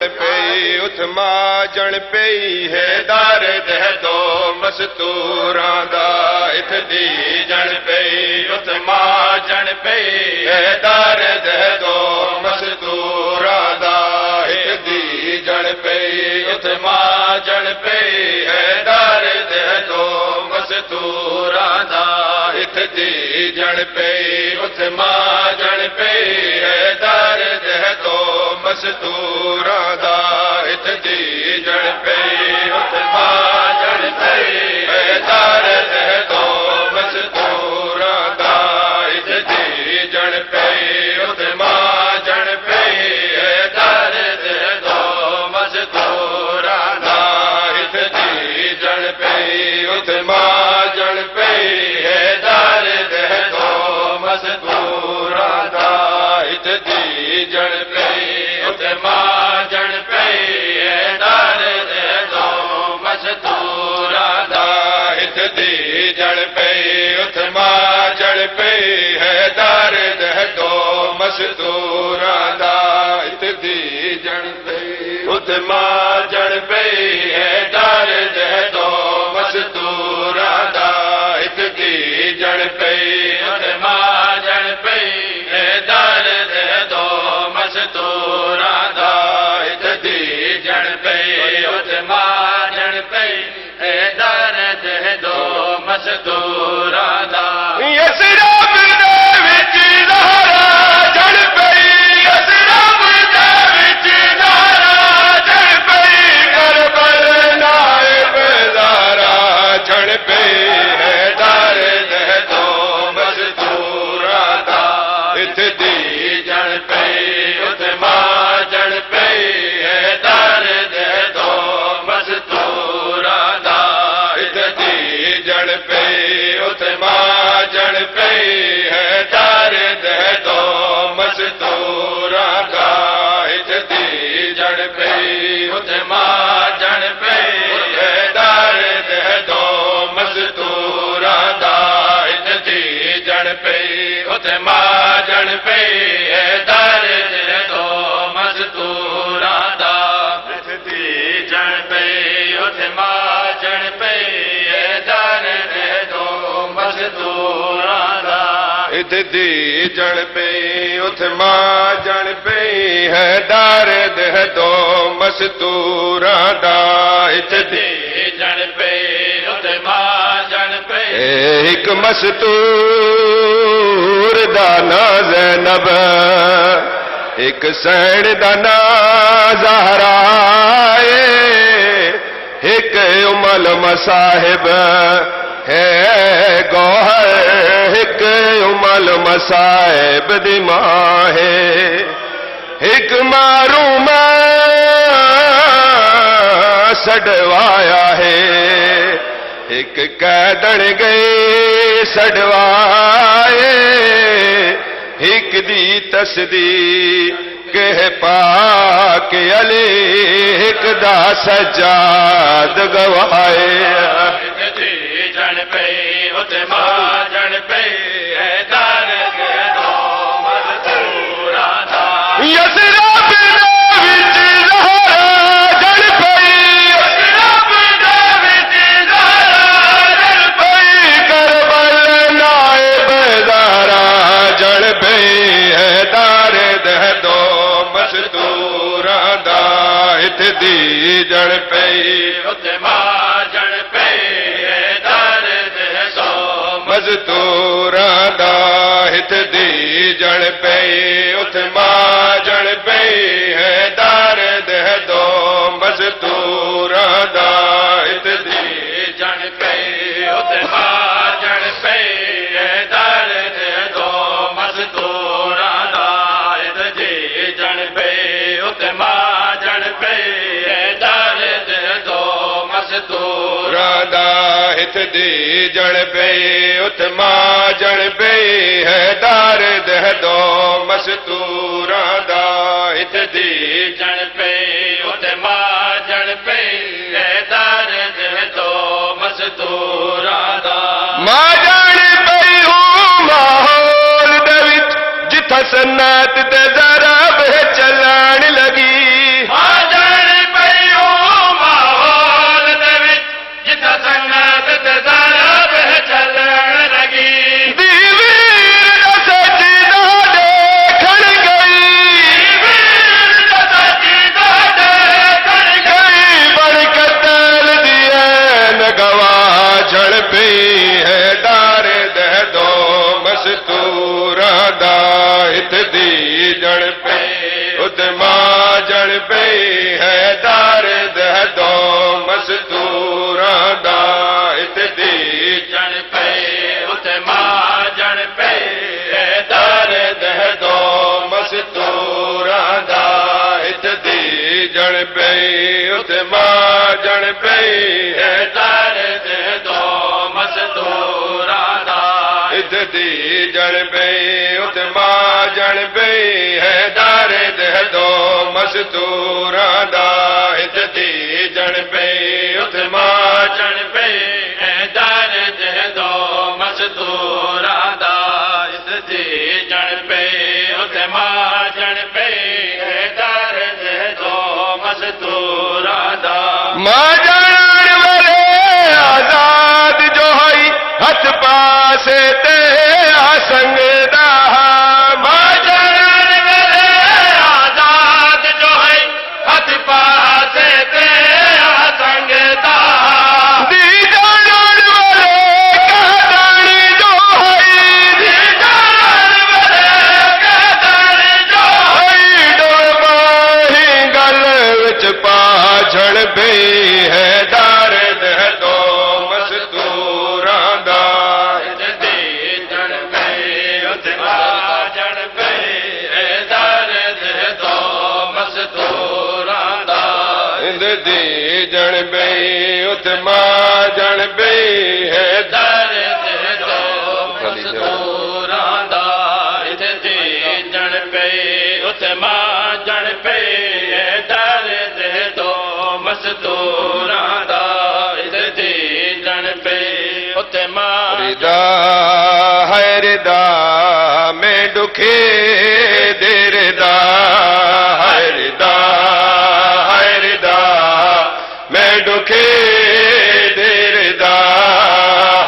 पई उथ माजण पई है दार दह दो मस्तूरां दा इथ दीजण पई उथ माजण पई है दार दह दो मस्तूरां दा इथ दीजण पई उथ माजण पई है दार दह दो मस्तूरां दा इथ दीजण पई उथ माजण पई है दार दह दो मस्तूरां दा इथ दीजण पई उथ माजण पई है दार दह दो मस्तूरां दा इथ दीजण पई उथ माजण पई है दार दह दो मस्तूरां दा इथ दीजण पई उथ माजण पई है दार दह दो मस्तूरां दा इथ दीजण पई उथ माजण पई है दार दह दो मस्तूरां दा इथ दीजण पई उथ माजण पई है दार दह दो मस्तूरां दा इथ दीजण पई उथ माजण पई है दार दह दो मस्तूरां दा इथ दीजण पई उथ माजण पई है दार दह दो मस्तूरां दा इथ दीजण पई उथ माजण पई है दार दह दो मस्तूरां दा उथ माजण पई है दार दह दो मस्तूरां दा इथ दीजण पई उथ माजण पई है दार दह दो मस्तूरां दा इथ दीजण पई उथ माजण पई है दार दह दो मस्तूरां दा इथ दीजण पई उथ माजण पई एक मस्तूर दा ना ज़ैनब एक सैन दा ना ज़हरा एक उमल मसाहिब है गौहर एक उमल मसाहिब दी मां है एक मारूम सड़वाया है एक कैदन गए सड़वाए एक दी तस्दीक है पाक अली एक दा सजाद गवाए दीजण पई उथ माजण पई है दार दह दो मस्तूरां दा इथ दीजण पई उथ माजण पई है दार दह दो मस्तूरां दा इथ दीजण पई उथ माजण पई है दार दह दो मस्तूरां दा इथ दीजण पई उथ माजण पई है दार दह दो मस्तूरां दा इथ दीजण पई उथ माजण पई है दार दह दो मस्तूरां दा इथ दीजण पई उथ माजण पई है दार दह दो मस्तूरां दा इथ दीजण पई उथ माजण पई है दार दह दो मस्तूरां दा माजण पई हूं माहौल दे विच जिथा सन्नत ते ज़रा चलण लगी ਜਣ ਪਈ ਉਥੇ ਮਾਜਣ ਪਈ ਹੈ ਦਰਦ ਦੋ ਮਜ਼ਦੂਰਾਂ ਦਾ ਇਥ ਦੀ ਜਣ ਪਈ ਉਥੇ ਮਾਜਣ ਪਈ ਹੈ ਦਰਦ ਦੋ ਮਜ਼ਦੂਰਾਂ ਦਾ ਇਥ ਦੀ ਜਣ ਪਈ ਉਥੇ ਮਾਜਣ ਪਈ ਹੈ ਦਰਦ ਦੋ ਮਜ਼ਦੂਰਾਂ ਦਾ ਇਥ ਦੀ ਜਣ ਪਈ ਉਥੇ ਮਾਜਣ ਪਈ ਹੈ ਦਰਦ ਦੋ ਮਜ਼ਦੂਰਾਂ ਦਾ ਮਾਜਣ ਵਾਲੇ ਆਜ਼ਾਦ ਜੋ ਹੋਈ ਹੱਥ ਪਾਸੇ ਤੇ ਆ ਸੰਗਦਾ ਮਾਜਣ ਵਾਲੇ ਆਜ਼ਾਦ ਜੋ ਹੋਈ ਹੱਥ ਪਾਸੇ ਤੇ ਆ ਸੰਗਦਾ ਦੀ ਜਾਣ ਵਾਲੇ ਕਹਦਣ ਜੋ ਹੋਈ ਦੀ ਜਾਣ ਵਾਲੇ ਕਹਦਣ ਜੋ ਹੋਈ ਡੋਬਾਹੀ ਗਲ ਵਿੱਚ ਪਾਛਣ ਪਈ ਹੈ ਦਰਦ ਦੋ ਮਜ਼ਦੂਰਾਂ ਦਾ ਦੀ ਜਣ ਪਈ ਉਥੇ ਮਾਜਣ ਪਈ ਹੈ ਦਰਦ ਦੋ ਮਜ਼ਦੂਰਾਂ ਦਾ ਦੀ ਜਣ ਪਈ ਉਥੇ ਮਾਜਣ ਪਈ ਹੈ ਦਰਦ ਦੋ ਮਜ਼ਦੂਰਾਂ ਦਾ ਦੀ ਜਣ ਪਈ ਉਥੇ ਮਾਜਣ ਪਈ ਹੈ ਦਰਦ ਦੋ ਮਜ਼ਦੂਰਾਂ ਦਾ ਦੀ ਜਣ ਪਈ ਉਥੇ ਰਿਦਾ ਹੈ ਰਿਦਾ ਮੈਂ ਦੁਖੇ ਦੇ ਰਿਦਾ ਹੈ ਰਿਦਾ ਹੈ ਰਿਦਾ ਮੈਂ ਦੁਖੇ ਦੇ ਰਿਦਾ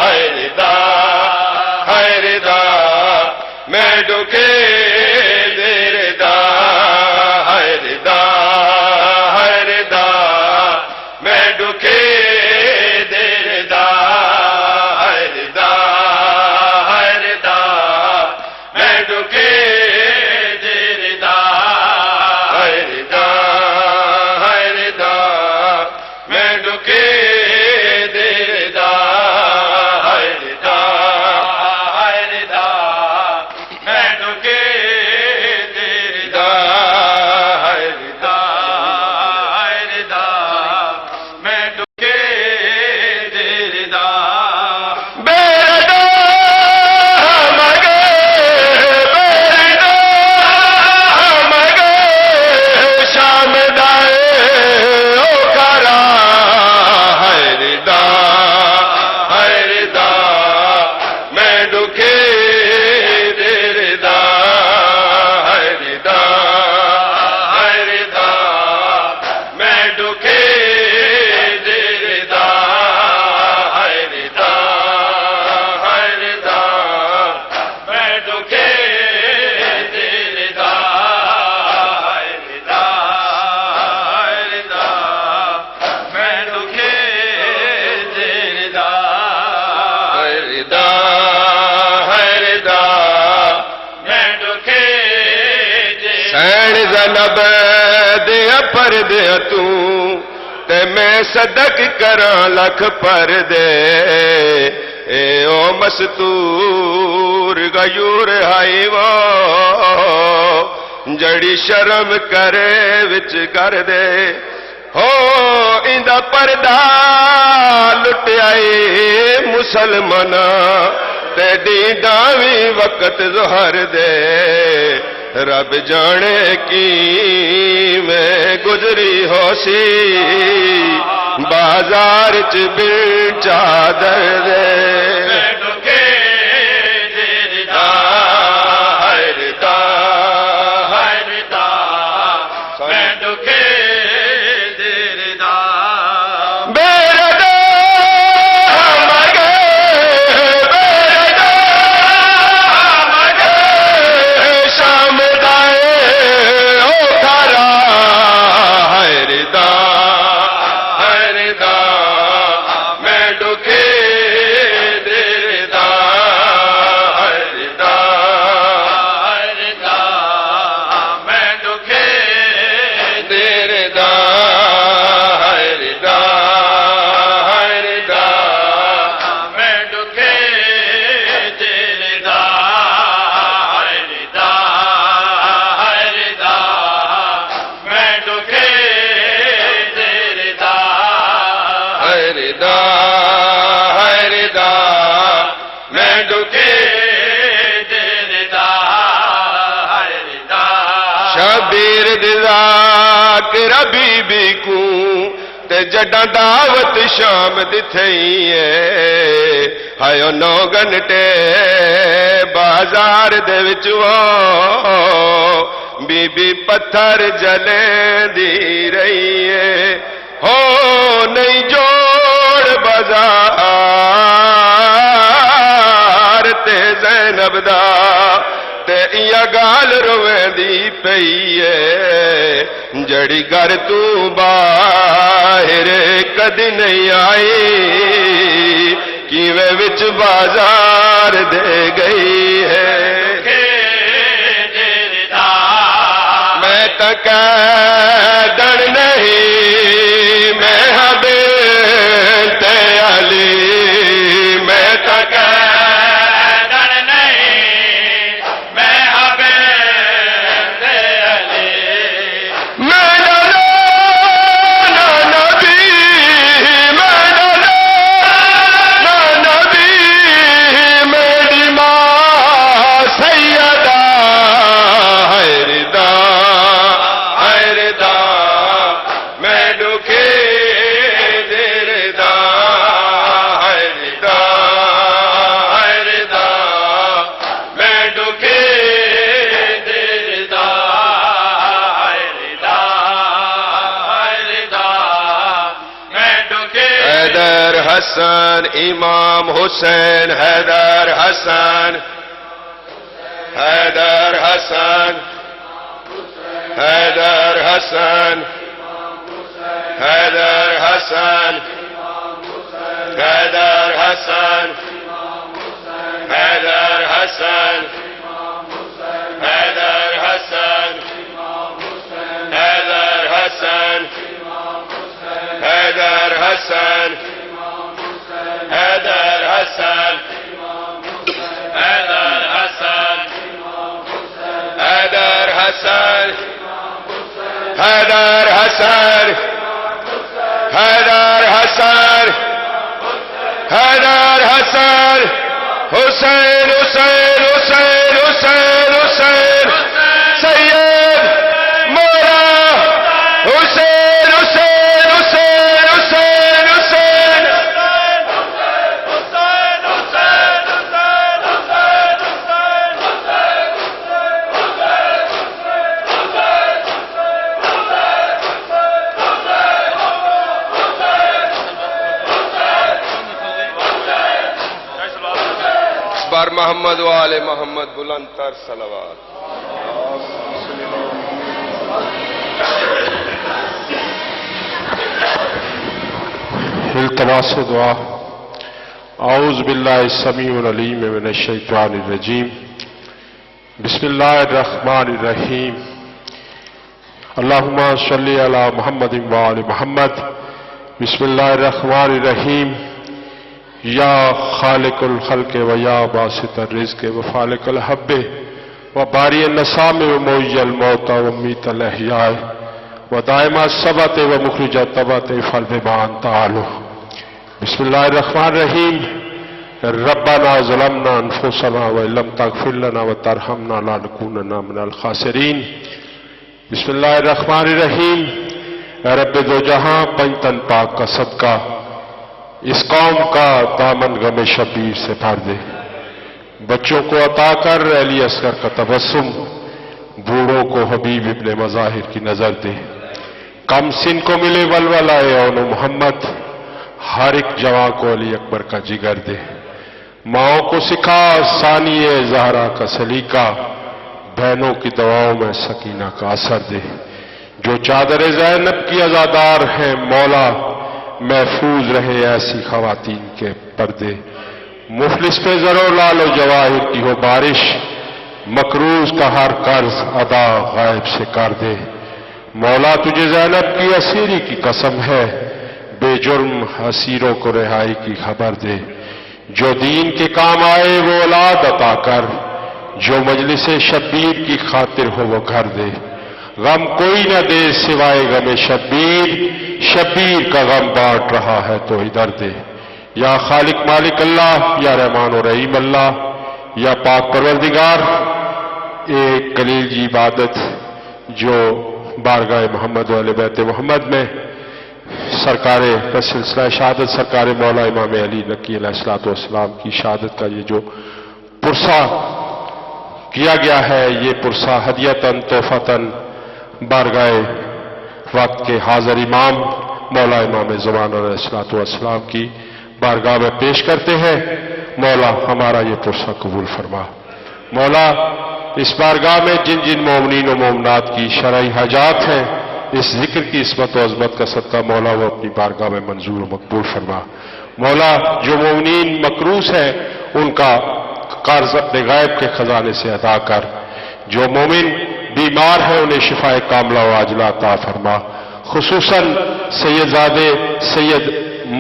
ਹੈ ਰਿਦਾ ਹੈ ਰਿਦਾ ਮੈਂ ਦੁਖੇ ਦੇ ਰਿਦਾ ਹੈ ਰਿਦਾ ਹੈ ਰਿਦਾ ਮੈਂ ਦੁਖੇ ਦੇ ਰਿਦਾ ਹੈ ਰਿਦਾ ਹੈ ਰਿਦਾ ਮੈਂ ਦੁਖੇ ਦੇ ਰਿਦਾ ਹੈ ਰਿਦਾ ਹੈ ਰਿਦਾ ਮੈਂ ਦੁਖੇ ਦੇ ਰਿਦਾ ਹੈ ਰਿਦਾ ਹੈ ਰਿਦਾ ਮੈਂ ਦੁਖੇ ਦੇ ਰਿਦਾ ਹੈ ਰਿਦਾ ਹੈ ਰਿਦਾ ਮੈਂ ਦੁਖੇ ਦੇ ਰਿਦਾ ਬੇਰਦਾ ਮਗੇ ਬੇਰਦਾ ਮਗੇ ਸ਼ਾਮ ਦਾਏ ਓ ਕਰਾ ਹੈ ਰਿਦਾ ਹੈ ਰਿਦਾ ਮੈਂ ਦੁਖੇ ਦੇ ਰਿਦਾ ਹੈ ਰਿਦਾ ਹੈ ਰਿਦਾ ਮੈਂ ਦੁਖੇ ਦੇ ਰਿਦਾ ਹੈ ਰਿਦਾ ਹੈ ਰਿਦਾ ਮੈਂ ਦੁਖੇ ਦੇ ਰਿਦਾ ਹੈ ਰਿਦਾ ਹੈ ਰਿਦਾ ਮੈਂ ਦੁਖੇ ਦੇ ਰਿਦਾ ਹੈ ਰਿਦਾ ਹੈ ਰਿਦਾ ਮੈਂ ਦੁਖੇ ਦੇ ਸੈਣ ਜ਼ਨਬ ਦੇ ਪਰਦੇ ਤੂੰ ਤੇ ਮੈਂ ਸਦਕ ਕਰਾਂ ਲੱਖ ਪਰਦੇ ਏ ਓ ਮਸਤੂਰ ਗਯੂਰ ਹਾਈ ਵੋ ਜੜੀ ਸ਼ਰਮ ਕਰੇ ਵਿੱਚ ਕਰਦੇ ਹੋ ਇੰਦਾ ਪਰਦਾ ਲੁੱਟਿਆਏ ਮੁਸਲਮਾਨਾ ਤੇ ਦੀਦਾ ਵੀ ਵਕਤ ਜ਼ਹਰ ਦੇ ਰੱਬ ਜਾਣੇ ਕੀ ਮੈਂ ਗੁਜ਼ਰੀ ਹੋਸੀ ਬਾਜ਼ਾਰ ਚ ਬਿਨ ਚਾਦਰ ਦੇ ਮੈਂ ਦੁਖੇ ਦੇ ਰਿਦਾ ਹੈ ਰਿਦਾ ਹੈ ਰਿਦਾ ਮੈਂ ਦੁਖੇ ਦੇ ਰਿਦਾ ਬੇਰਦਾ ਮਗੇ ਬੇਰਦਾ ਮਗੇ ਸ਼ਾਮ ਦਾਏ ਓ ਕਰਾ ਹੈ ਰਿਦਾ ਹੈ ਰਿਦਾ ਮੈਂ ਦੁਖੇ ਦੇ रिदा है रिदा मैं डुके दे रिदा है रिदा शबीर दिदा तेरा बीबी को ते जडा दावत शाम दिथई हायो 9 घंटे बाजार दे विच बीबी पत्थर जले दी रही है हो नहीं जोड़ बाजार ते ज़ैनब दा ते इया गाल रोवेंदी पई है जड़ी घर तू बाहर कदी नहीं आई किवें विच बाजार दे गई है मैं तक डर नहीं मैं हबीते अली मैं तक डर नहीं मैं हबीते अली मैं डरो ना नबी मैं डरो ना नबी मेरी माँ सैयदा है रिदा मैं दुखे दे रिदा है रिदा मैं दुखे दे रिदा है रिदा मैं दुखे हैदर हसन इमाम हुसैन हैदर हसन हैदर हसन हैदर हसन हैदर हसन हैदर हसन हैदर हसन हैदर हसन हैदर हसन हैदर हसन हैदर हसन हैदर हसन हैदर हसन हैदर हसन हैदर हसन हैदर हसन हुसैन हुसैन हुसैन हुसैन हुसैन सैयद मोरा हुसैन हुसैन हुसैन हुसैन हुसैन बार मोहम्मद वाले मोहम्मद बुलंद तर सलवात इल्तमास दुआ औज़ु बिल्लाहि समीउल अलीम मिनश शैतानिर रजीम बिस्मिल्लाहिर रहमानिर रहीम अल्लाहुम्मा सल्लि अला मुहम्मदिन व आलि मुहम्मद बिस्मिल्लाहिर रहमानिर रहीम या खालिकुल खल्क़ व या बासितर रिज़्क़ व फालिकुल हब्बे व बारी नसामे व मुय्यल मौत व मीतल अहयाए व दायमा सबत व मुखरिज तबत फर्द मान तालु बिस्मिल्लाहिर रहमानिर रहीम रब्बना ज़लमना अनफुसना व लम तग़फिर लना व तरहमना लनकूनन्ना मिनल खासिरीन बिस्मिल्लाहिर रहमानिर रहीम रब्बे दो जहां पंचतन पाक का सदका इस कौम का दामन गमे शबीर से भर दे बच्चों को अता कर अली असगर का तबस्सुम बूढ़ों को हबीब इब्ने मज़ाहिर की नजर दे कम सिन को मिले वलवलाए औन मोहम्मद हर एक जवां को अली अकबर का जिगर दे माओं को सिखा सानिए ज़हरा का सलीका बहनों की दवाओं में सकीना का असर दे जो चादर ज़ैनब की अज़ादार हैं मौला महफूज रहे ऐसी खवातीन के पर्दे मुफलिस पे जरो लालो जवाहिर की हो बारिश मकरूज का हर कर्ज अदा गायब से कर दे मौला तुझे ज़ैनब की असीरी की कसम है बेजुर्म असीरों को रिहाई की खबर दे जो दीन के काम आए वो औलाद अता कर जो मजलिस शब्बीर की खातिर हो वो घर दे गम कोई न दे सिवाय गम शब्बीर, शब्बीर का गम बांट रहा है तो इधर दे। या खालिक मालिक अल्लाह, या रहमान और रहीम अल्लाह, या पाक परवरदिगार, एक कलील जी इबादत जो बारगाह मोहम्मद वाले बैत मोहम्मद में सरकारे का सिलसिला शहादत सरकार मौला इमाम अली नकी अलैहिस्सलाम की शहादत का ये जो पुरसा किया गया है, ये पुरसा हदियतन तोहफतन बारगाह वक्त के हाजिर इमाम मौला इमाम ज़मान अलैहिस्सलाम की बारगाह में पेश करते हैं। मौला हमारा ये पुरसा कबूल फरमा। मौला इस बारगाह में जिन जिन मोमिनीन व मोमनात की शरई हाजात हैं, इस जिक्र की इस्मत व अज़मत का सदका मौला वो अपनी बारगाह में मंजूर व मकबूल फरमा। मौला जो मोमिनीन मकरूस हैं उनका कर्ज अपने गायब के खजाने से अदा कर, जो मोमिन बीमार है उन्हें शिफाए कामला व आजला अता फरमा। खुसूसन सैयदजादे सैयद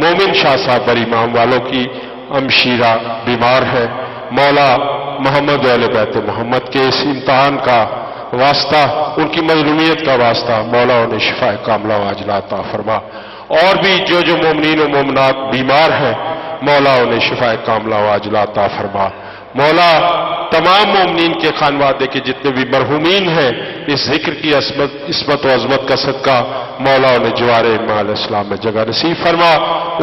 मोमिन शाह साहब बरी इमाम वालों की अमशीरा बीमार है। मौला मोहम्मद वाले बैत मोहम्मद के इस इम्तहान का वास्ता, उनकी मजलूमियत का वास्ता मौला उन्हें शिफाए कामला व आजला अता फरमा। और भी जो मोमिनीन व मोमनात बीमार हैं मौला उन्हें शिफाए कामला व आजला अता फरमा। मौला तमाम मोमिनीन के खानवादे के जितने भी मरहूमीन हैं, इस जिक्र की इस्मत व अज़मत का सदका मौला उन्हें जवारे इमाम इस्लाम में जगह नसीब फरमा,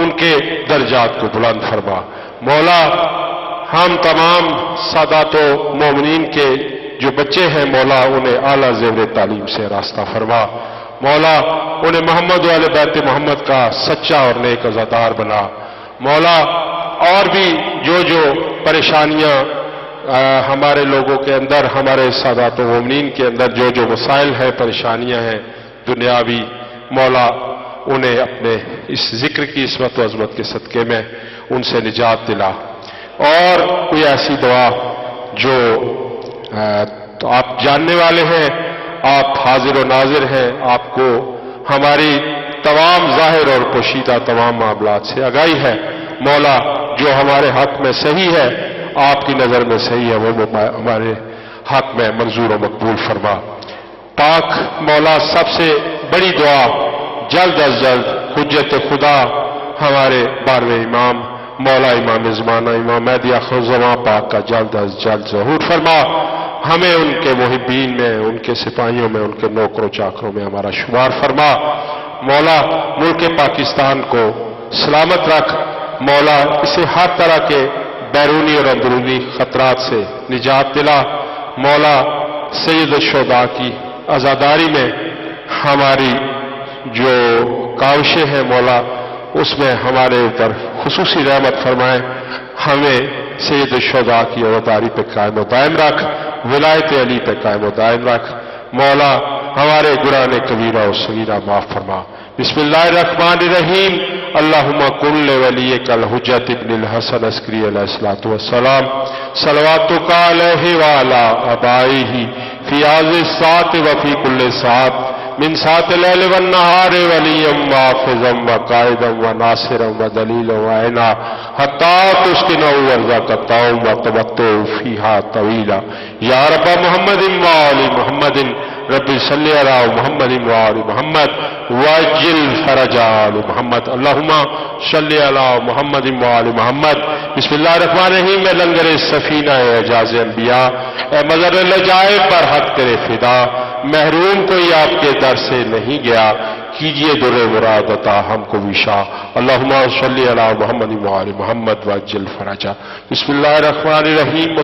उनके दर्जात को बुलंद फरमा। मौला हम तमाम सादातो मोमिनीन के जो बच्चे हैं मौला उन्हें आला ज़ेवर तालीम से रास्ता फरमा। मौला उन्हें मोहम्मद वाले बैत मोहम्मद का सच्चा और नेक अज़ादार बना। मौला और भी जो परेशानियां हमारे लोगों के अंदर, हमारे सादात व मोमिनीन के अंदर जो मसाइल हैं, परेशानियां हैं दुनियावी, मौला उन्हें अपने इस जिक्र की इस्मत व अज़मत के सदके में उनसे निजात दिला। और कोई ऐसी दुआ जो तो आप जानने वाले हैं, आप हाजिर व नाजिर हैं, आपको हमारी तमाम जाहिर और पोशीदा तमाम मामलात से आगाही है। मौला जो हमारे हक में सही है, आपकी नजर में सही है, वो हमारे हक में मंजूर व मकबूल फरमा। पाक मौला सबसे बड़ी दुआ जल्द अज जल्द हुज्जत खुदा हमारे 12वें इमाम मौला इमाम ज़माना इमाम महदी आखिरुज़्ज़मान पाक का जल्द अज जल्द ज़हूर फरमा। हमें उनके मुहिब्बीन में, उनके सिपाहियों में, उनके नौकरों चाकरों में हमारा शुमार फरमा। मौला मुल्क पाकिस्तान को सलामत रख। मौला इसे हर तरह के बैरूनी और अंदरूनी खतरात से निजात दिला। मौला सैयद शुहदा की आज़ादारी में हमारी जो काविशें हैं मौला उसमें हमारे ऊपर खुसूसी रहमत फरमाए। हमें सैयद शुहदा की आज़ादारी पे कायम व दायम रख, विलायत अली पे कायम व दायम रख। मौला हमारे गुनाह कबीरा और सगीरा माफ फरमा। बिस्मिल्लाहिर्रहमानिर्रहीम। अल्लाहुम्मा कुल्ले वलियकल हुज्जत इब्नुल हसन अस्करी अलैहिस्सलातु वस्सलाम सलवातुका अलैहि व अला अबाइही फी हाज़िस सात व फी कुल्ले सात मिन सात लैल व नहार वलियम व हाफ़िज़म व कायदम व नासिरम व दलीलम व ऐना हत्ता तुस्किनु वर्ज़क़तहुम व तबत्तु फ़ीहा तवीला। या रब्ब मुहम्मदिन व आलि मुहम्मदिन रब्बि सल्लि अला मुहम्मदिन व आलि मुहम्मद वअज्जिल फ़रजा आलि मुहम्मद। अल्लाहुम्मा सल्लि अला मुहम्मदिन व आलि मुहम्मद। बिस्मिल्लाहिर्रहमानिर्रहीम। मैं लंगर सफीना एजाज़ अंबिया, ए मज़र लजाए पर हक तेरे फिदा, महरूम कोई आपके दर से नहीं गया, कीजिए दुर्रे मुराद अता हमको विशा। अल्लाहुम्मा सल्लि अला मुहम्मदिन व आलि मुहम्मद वअज्जिल फ़रजा। बिस्मिल्लाहिर्रहमानिर्रहीम।